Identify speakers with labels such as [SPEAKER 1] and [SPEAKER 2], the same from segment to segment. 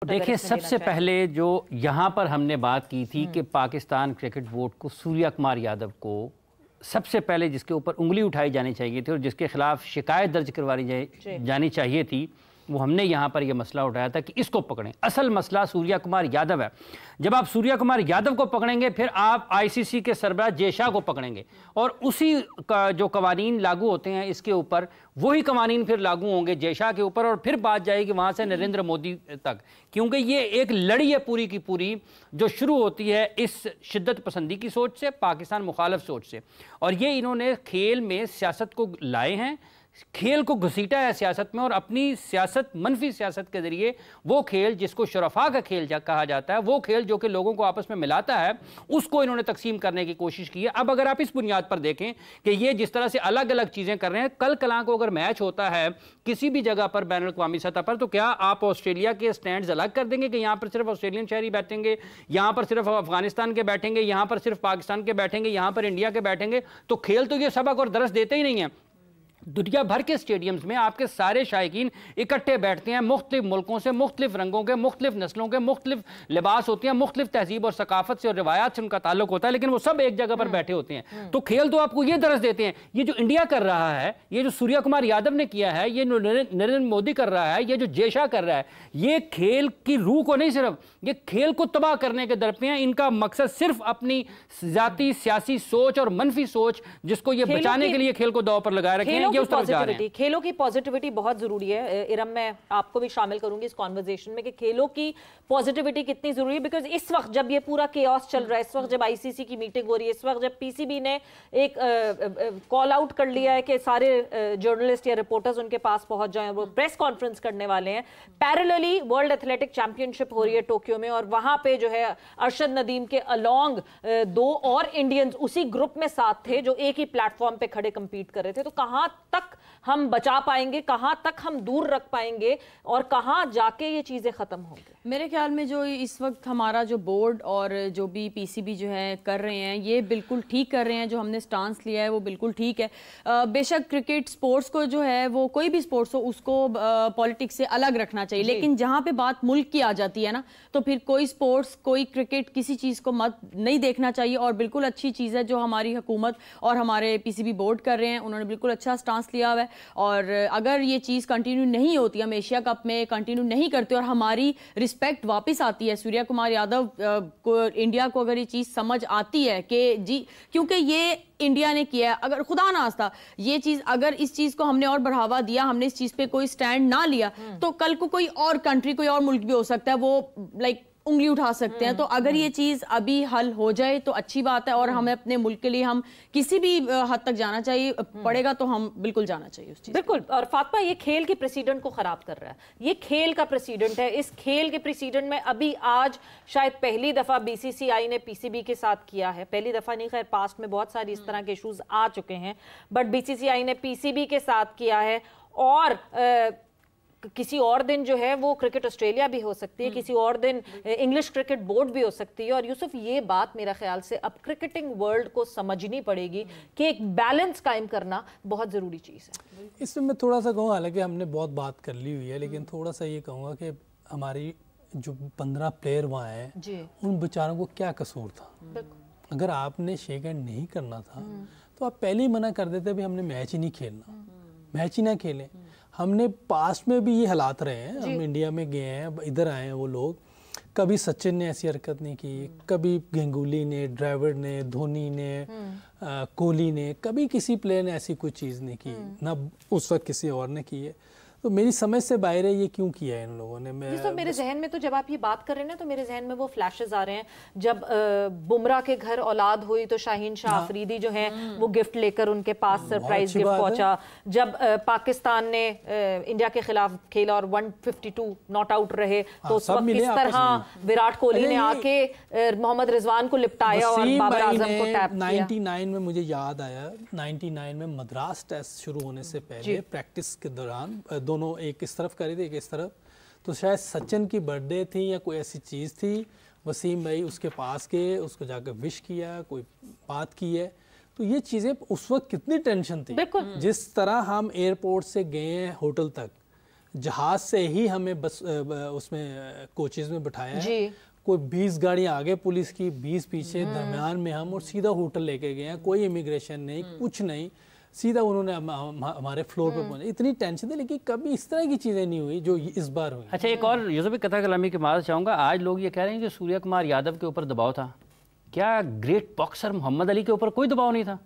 [SPEAKER 1] देखिए, सबसे पहले जो यहाँ पर हमने बात की थी कि पाकिस्तान क्रिकेट बोर्ड को सूर्या कुमार यादव को सबसे पहले जिसके ऊपर उंगली उठाई जानी चाहिए थी और जिसके खिलाफ शिकायत दर्ज करवाई जानी चाहिए थी, वो हमने यहाँ पर यह मसला उठाया था कि इसको पकड़ें। असल मसला सूर्या कुमार यादव है। जब आप सूर्या कुमार यादव को पकड़ेंगे फिर आप आईसीसी के सरबराह जय शाह को पकड़ेंगे और उसी का जो कवानीन लागू होते हैं इसके ऊपर वही कवानीन फिर लागू होंगे जय शाह के ऊपर और फिर बात जाएगी वहाँ से नरेंद्र मोदी तक, क्योंकि ये एक लड़ी है पूरी की पूरी जो शुरू होती है इस शिद्दत पसंदी की सोच से, पाकिस्तान मुखालफ सोच से। और ये इन्होंने खेल में सियासत को लाए हैं, खेल को घसीटा है सियासत में और अपनी सियासत मनफी सियासत के ज़रिए वो खेल जिसको शरफा का खेल कहा जाता है, वो खेल जो कि लोगों को आपस में मिलाता है, उसको इन्होंने तकसीम करने की कोशिश की है। अब अगर आप इस बुनियाद पर देखें कि ये जिस तरह से अलग अलग चीज़ें कर रहे हैं, कल कलां को अगर मैच होता है किसी भी जगह पर बैनुल अक़वामी सतह पर, तो क्या आप ऑस्ट्रेलिया के स्टैंड्स अलग कर देंगे कि यहाँ पर सिर्फ ऑस्ट्रेलियन शहरी बैठेंगे, यहाँ पर सिर्फ अफगानिस्तान के बैठेंगे, यहाँ पर सिर्फ पाकिस्तान के बैठेंगे, यहाँ पर इंडिया के बैठेंगे? तो खेल तो ये सबक और दरस देते ही नहीं है। दुनिया भर के स्टेडियम्स में आपके सारे शायकीन इकट्ठे बैठते हैं, मुख्तलिफ मुल्कों से, मुख्तलिफ रंगों के, मुख्तलिफ नस्लों के, मुख्तलिफ लिबास होते हैं, मुख्तलिफ तहजीब और सकाफत से और रिवायात से उनका ताल्लुक होता है, लेकिन वो सब एक जगह पर बैठे होते हैं। तो खेल तो आपको ये दरस देते हैं। ये जो इंडिया कर रहा है, ये जो सूर्या कुमार यादव ने किया है, ये नरेंद्र मोदी कर रहा है, ये जो जय शाह कर रहा है, ये खेल की रूह को नहीं, सिर्फ ये खेल को तबाह करने के दर पे हैं। इनका मकसद सिर्फ अपनी जाती सियासी सोच और मनफी सोच जिसको ये बचाने के लिए खेल को दांव पर लगाए रखे हैं।
[SPEAKER 2] खेलों की पॉजिटिविटी बहुत जरूरी है। इरम, मैं आपको भी शामिल करूंगी इस कॉन्वर्सेशन में कि खेलों की पॉजिटिविटी कितनी जरूरी है, बिकॉज इस वक्त जब ये पूरा केओस चल रहा है, इस वक्त जब आईसीसी की मीटिंग हो रही है, इस वक्त जब पीसीबी ने एक कॉल आउट कर लिया है कि सारे जर्नलिस्ट या रिपोर्टर्स उनके पास पहुंच जाएं, वो प्रेस कॉन्फ्रेंस करने वाले हैं। पैरेलली वर्ल्ड एथलेटिक चैंपियनशिप हो रही है टोक्यो में और वहां पे जो है अरशद नदीम के अलोंग दो और इंडियंस उसी ग्रुप में साथ थे जो एक ही प्लेटफॉर्म पे खड़े कंपीट कर रहे थे। तो कहां तक हम बचा पाएंगे, कहां तक हम दूर रख पाएंगे और कहां जाके ये चीजें खत्म होंगी?
[SPEAKER 3] मेरे ख्याल में जो इस वक्त हमारा जो बोर्ड और जो भी पीसीबी जो है कर रहे हैं, ये बिल्कुल ठीक कर रहे हैं। जो हमने स्टांस लिया है वो बिल्कुल ठीक है। बेशक क्रिकेट स्पोर्ट्स को जो है वो कोई भी स्पोर्ट्स हो उसको पॉलिटिक्स से अलग रखना चाहिए, लेकिन जहां पे बात मुल्क की आ जाती है ना, तो फिर कोई स्पोर्ट्स कोई क्रिकेट किसी चीज़ को मत नहीं देखना चाहिए। और बिल्कुल अच्छी चीज़ है जो हमारी हुकूमत और हमारे पीसीबी बोर्ड कर रहे हैं, उन्होंने बिल्कुल अच्छा स्टांस लिया हुआ है। और अगर ये चीज़ कंटिन्यू नहीं होती, हम एशिया कप में कंटिन्यू नहीं करते और हमारी रिस्पेक्ट वापस आती है, सूर्या कुमार यादव को, इंडिया को अगर ये चीज़ समझ आती है कि जी क्योंकि ये इंडिया ने किया है, अगर खुदा ना आस्ता ये चीज़ अगर इस चीज़ को हमने और बढ़ावा दिया, हमने इस चीज़ पे कोई स्टैंड ना लिया, तो कल को कोई और कंट्री, कोई और मुल्क भी हो सकता है वो लाइक उंगली उठा सकते हैं। तो अगर ये चीज़ अभी हल हो जाए तो अच्छी बात है और हमें अपने मुल्क के लिए हम किसी भी हद तक जाना चाहिए पड़ेगा तो हम बिल्कुल जाना चाहिए उस चीज़।
[SPEAKER 2] बिल्कुल। और फातिमा, ये खेल के प्रेसिडेंट को खराब कर रहा है, ये खेल का प्रेसिडेंट है। इस खेल के प्रेसिडेंट में अभी आज शायद पहली दफ़ा बीसीसीआई ने पीसीबी के साथ किया है, पहली दफ़ा नहीं, खैर पास्ट में बहुत सारी इस तरह के इशूज़ आ चुके हैं, बट बीसीसीआई ने पीसीबी के साथ किया है। और किसी और दिन जो है वो क्रिकेट ऑस्ट्रेलिया भी हो सकती है, किसी और दिन इंग्लिश क्रिकेट बोर्ड भी हो सकती है। और यूसुफ, ये बात मेरा ख्याल से अब क्रिकेटिंग वर्ल्ड को समझनी पड़ेगी कि एक बैलेंस कायम करना बहुत ज़रूरी चीज़ है।
[SPEAKER 4] इसमें मैं थोड़ा सा कहूँ, हालांकि हमने बहुत बात कर ली हुई है, लेकिन थोड़ा सा ये कहूँगा कि हमारी जो 15 प्लेयर वहाँ हैं उन बेचारों को क्या कसूर था? अगर आपने शेक हैंड नहीं करना था तो आप पहले ही मना कर देते भी हमने मैच ही नहीं खेलना, मैच ही ना खेलें। हमने पास्ट में भी ये हालात रहे हैं, हम इंडिया में गए हैं, इधर आए हैं वो लोग, कभी सचिन ने ऐसी हरकत नहीं की, कभी गंगुली ने, ड्राविड ने, धोनी ने, कोहली ने, कभी किसी प्लेयर ने ऐसी कोई चीज़ नहीं की, ना उस वक्त किसी और ने की है। तो मेरी समझ से बाहर है ये क्यों किया है इन लोगों ने।
[SPEAKER 2] तो मेरे जहन में तो जब आप ये बात कर रहे हैं ना, तो मेरे जहन में वो फ्लैशेस आ रहे हैं जब बुमराह के घर औलाद हुई तो शाहीन शाह अफरीदी जो हैं वो गिफ्ट लेकर उनके पास सरप्राइज गिफ्ट पहुंचा। जब पाकिस्तान ने इंडिया के खिलाफ खेला और 152 नॉट आउट रहे तो उस वक्त किस तरह विराट कोहली ने आके मोहम्मद रिजवान को लिपटाया और बाबर आजम को टैप किया।
[SPEAKER 4] 99 में मुझे याद आया, 99 में मद्रास टेस्ट शुरू होने से पहले प्रैक्टिस के दौरान दोनों एक इस तरफ कर रहे थे एक इस तरफ, तो शायद सचिन की बर्थडे थी या कोई ऐसी चीज़ थी, वसीम भाई उसके पास गए, उसको जाकर विश किया, कोई बात की है। तो ये चीज़ें उस वक्त कितनी टेंशन थी, जिस तरह हम एयरपोर्ट से गए हैं होटल तक, जहाज से ही हमें बस उसमें कोचेज में बिठाया है। कोई 20 गाड़ियां आगे पुलिस की, 20 पीछे, दरमियान में हम, और सीधा होटल लेके गए हैं। कोई इमिग्रेशन नहीं, कुछ नहीं, सीधा उन्होंने हमारे फ्लोर पे पहुंचे। इतनी टेंशन थी, लेकिन कभी इस तरह की चीज़ें नहीं हुई जो इस बार हुई।
[SPEAKER 1] अच्छा, एक और यूसुफ कथा कलामी की बात चाहूँगा। आज लोग ये कह रहे हैं कि सूर्या कुमार यादव के ऊपर दबाव था। क्या ग्रेट बॉक्सर मोहम्मद अली के ऊपर कोई दबाव नहीं था?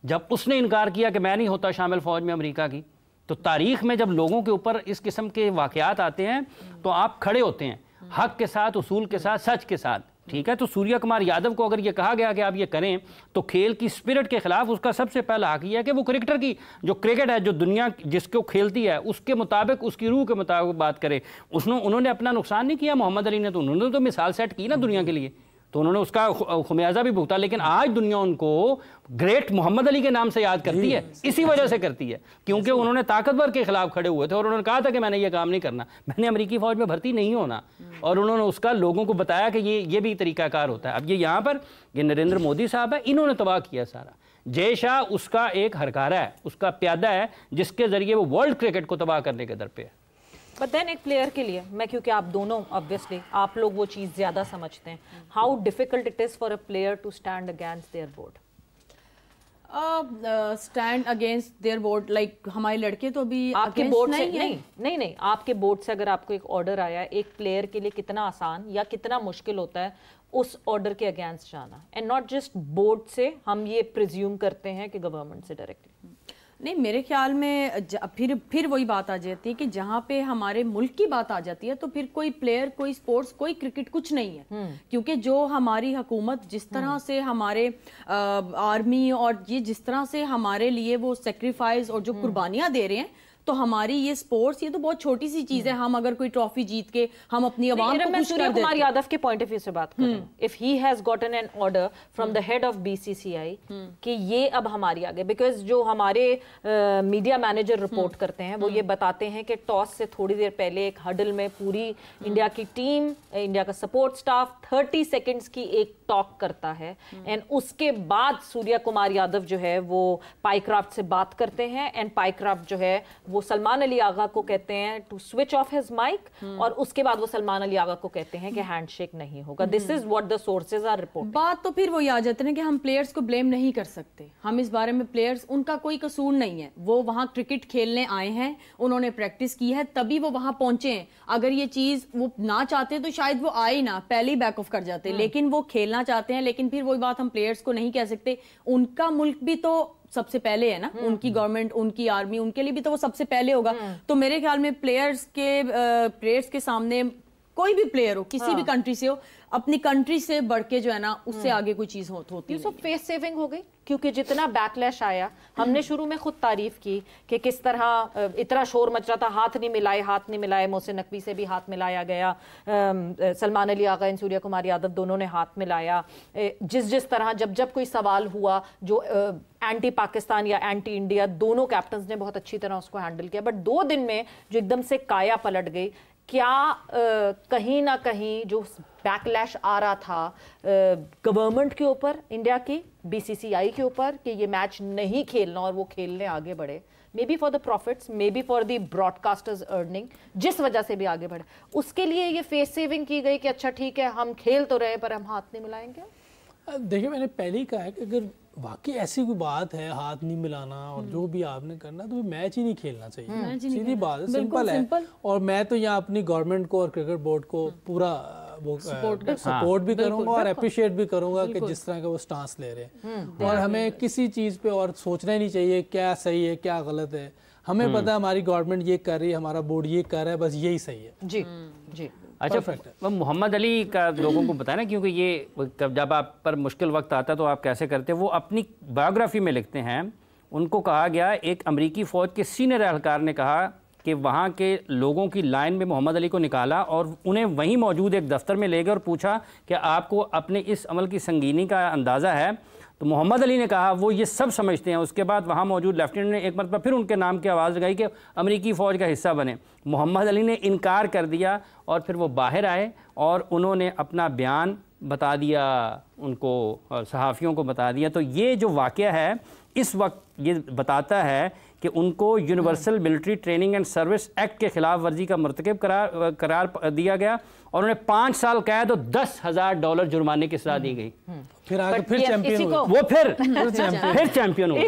[SPEAKER 1] जब उसने इनकार किया कि मैं नहीं होता शामिल फ़ौज में अमेरिका की, तो तारीख़ में जब लोगों के ऊपर इस किस्म के वाक़यात आते हैं तो आप खड़े होते हैं हक़ के साथ, उसूल के साथ, सच के साथ। ठीक है, तो सूर्या कुमार यादव को अगर ये कहा गया कि आप ये करें, तो खेल की स्पिरिट के खिलाफ उसका सबसे पहला हक़ ये है कि वो क्रिकेटर की जो क्रिकेट है, जो दुनिया जिसको खेलती है, उसके मुताबिक, उसकी रूह के मुताबिक बात करे। उन्होंने अपना नुकसान नहीं किया मोहम्मद अली ने, तो उन्होंने तो मिसाल सेट की ना दुनिया के लिए, तो उन्होंने उसका खुमियाजा भी भुगता। लेकिन आज दुनिया उनको ग्रेट मोहम्मद अली के नाम से याद करती है, इसी वजह से करती है क्योंकि उन्होंने ताकतवर के खिलाफ खड़े हुए थे और उन्होंने कहा था कि मैंने ये काम नहीं करना, मैंने अमेरिकी फ़ौज में भर्ती नहीं होना, और उन्होंने उसका लोगों को बताया कि ये भी तरीकाकार होता है। अब ये यहाँ पर ये नरेंद्र मोदी साहब है, इन्होंने तबाह किया सारा। जय शाह उसका एक हरकारा है, उसका प्यादा है, जिसके ज़रिए वो वर्ल्ड क्रिकेट को तबाह करने के दर पे है।
[SPEAKER 2] बट देन एक प्लेयर के लिए मैं, क्योंकि आप दोनों ऑब्वियसली आप लोग वो चीज़ ज़्यादा समझते हैं, how difficult it is for a player to stand against their board?
[SPEAKER 3] Stand against their board, like हमारे लड़के तो अभी
[SPEAKER 2] आपके बोर्ड से नहीं, आपके बोर्ड से अगर आपको एक ऑर्डर आया, एक प्लेयर के लिए कितना आसान या कितना मुश्किल होता है उस ऑर्डर के अगेंस्ट जाना, एंड नॉट जस्ट बोर्ड से, हम ये प्रिज्यूम करते हैं कि गवर्नमेंट से डायरेक्टली।
[SPEAKER 3] नहीं, मेरे ख्याल में फिर वही बात आ जाती है कि जहाँ पे हमारे मुल्क की बात आ जाती है तो फिर कोई प्लेयर, कोई स्पोर्ट्स, कोई क्रिकेट कुछ नहीं है। क्योंकि जो हमारी हुकूमत जिस तरह से हमारे आर्मी और ये जिस तरह से हमारे लिए वो सेक्रीफाइस और जो कुर्बानियाँ दे रहे हैं, तो हमारी ये स्पोर्ट्स, ये तो बहुत छोटी सी चीज है। हम अगर कोई ट्रॉफी जीत के हम अपनी आवाम को खुश कर देते हैं।
[SPEAKER 2] सूर्या कुमार यादव के पॉइंट ऑफ व्यू से बात कर रहे हैं, if he has gotten an order from the head of BCCI कि ये अब हमारी आगे, बिकॉज जो हमारे मीडिया मैनेजर रिपोर्ट करते हैं वो ये बताते हैं कि टॉस से थोड़ी देर पहले एक हडल में पूरी इंडिया की टीम, इंडिया का सपोर्ट स्टाफ 30 सेकेंड्स की एक टॉक करता है, एंड उसके बाद सूर्या कुमार यादव जो है वो पाइक्राफ्ट से बात करते हैं, एंड पाइक्राफ्ट जो है वो सलमान अली आगा को कहते हैं to switch off his mic, और उसके बाद वो सलमान अली आगा को कहते हैं कि हैंडशेक नहीं होगा। This is what the sources are reporting.
[SPEAKER 3] बात तो फिर वही आ जाती है कि हम प्लेयर्स को ब्लेम नहीं कर सकते, हम इस बारे में, प्लेयर्स उनका कोई कसूर नहीं है, वो वहां क्रिकेट खेलने आए हैं, उन्होंने प्रैक्टिस की है, तभी वो वहां पहुंचे हैं। अगर ये चीज वो ना चाहते तो शायद वो आए ना, पहले ही बैक ऑफ कर जाते, लेकिन वो खेलना चाहते हैं। लेकिन फिर वही बात हम प्लेयर्स को नहीं कह सकते, उनका मुल्क भी तो सबसे पहले है ना, उनकी गवर्नमेंट, उनकी आर्मी, उनके लिए भी तो वो सबसे पहले होगा। तो मेरे ख्याल में प्लेयर्स के सामने कोई भी प्लेयर हो, किसी भी कंट्री से हो, अपनी कंट्री से बढ़ के जो है ना, उससे आगे कोई चीज होती है।
[SPEAKER 2] फेस सेविंग हो गई, क्योंकि जितना बैकलैश आया, हमने शुरू में खुद तारीफ की कि किस तरह इतना शोर मच रहा था, हाथ नहीं मिलाए, मोहसिन नकवी से भी हाथ मिलाया गया, सलमान अली आगा और सूर्या कुमार यादव दोनों ने हाथ मिलाया, जिस तरह जब कोई सवाल हुआ जो एंटी पाकिस्तान या एंटी इंडिया, दोनों कैप्टन्स ने बहुत अच्छी तरह उसको हैंडल किया। बट 2 दिन में जो एकदम से काया पलट गई, क्या कहीं ना कहीं जो बैकलैश आ रहा था गवर्नमेंट के ऊपर, इंडिया की बीसीसीआई के ऊपर, कि ये मैच नहीं खेलना और वो खेलने आगे बढ़े, may be for the profits, may be for the broadcasters earning, जिस वजह से भी आगे बढ़े, उसके लिए ये फेस सेविंग की गई कि अच्छा ठीक है हम खेल तो रहे पर हम हाथ नहीं मिलाएंगे?
[SPEAKER 4] देखिए, मैंने पहले ही कहा है कि अगर वाकई ऐसी कोई बात है, हाथ नहीं मिलाना और जो भी आपने करना, तो मैच ही नहीं खेलना चाहिए। सीधी बात है, सिंपल है। और मैं तो यहाँ अपनी गवर्नमेंट को और क्रिकेट बोर्ड को पूरा वो सपोर्ट भी करूंगा और अप्रिशिएट भी करूंगा कि जिस तरह का वो स्टांस ले रहे हैं। और हमें किसी चीज़ पे और सोचना ही नहीं चाहिए क्या सही है क्या गलत है। हमें पता है हमारी गवर्नमेंट ये कर रही है, हमारा बोर्ड ये कर रहा है, बस यही सही है।
[SPEAKER 2] जी जी।
[SPEAKER 1] अच्छा, मोहम्मद अली का लोगों को बताया ना, क्योंकि ये जब आप पर मुश्किल वक्त आता है तो आप कैसे करते हैं, वो अपनी बायोग्राफी में लिखते हैं। उनको कहा गया, एक अमेरिकी फ़ौज के सीनियर एहलकार ने कहा कि वहाँ के लोगों की लाइन में मोहम्मद अली को निकाला और उन्हें वहीं मौजूद एक दफ्तर में ले गए और पूछा कि आपको अपने इस अमल की संगीनी का अंदाज़ा है? तो मोहम्मद अली ने कहा वो ये सब समझते हैं। उसके बाद वहाँ मौजूद लेफ्टिनेंट ने एक मरतबा फिर उनके नाम की आवाज़ लगाई कि अमेरिकी फ़ौज का हिस्सा बने। मोहम्मद अली ने इनकार कर दिया और फिर वो बाहर आए और उन्होंने अपना बयान बता दिया, उनको सहाफ़ियों को बता दिया। तो ये जो वाक़या है इस वक्त ये बताता है کہ ان کو universal military training and service act کے خلاف ورزی کا مرتکب قرار دیا گیا اور انہیں 5 سال قید اور $10,000 جرمانے کی سزا دی گئی.
[SPEAKER 4] پھر آگے پھر چیمپئن ہوئے.
[SPEAKER 1] وہ پھر چیمپئن ہوئے.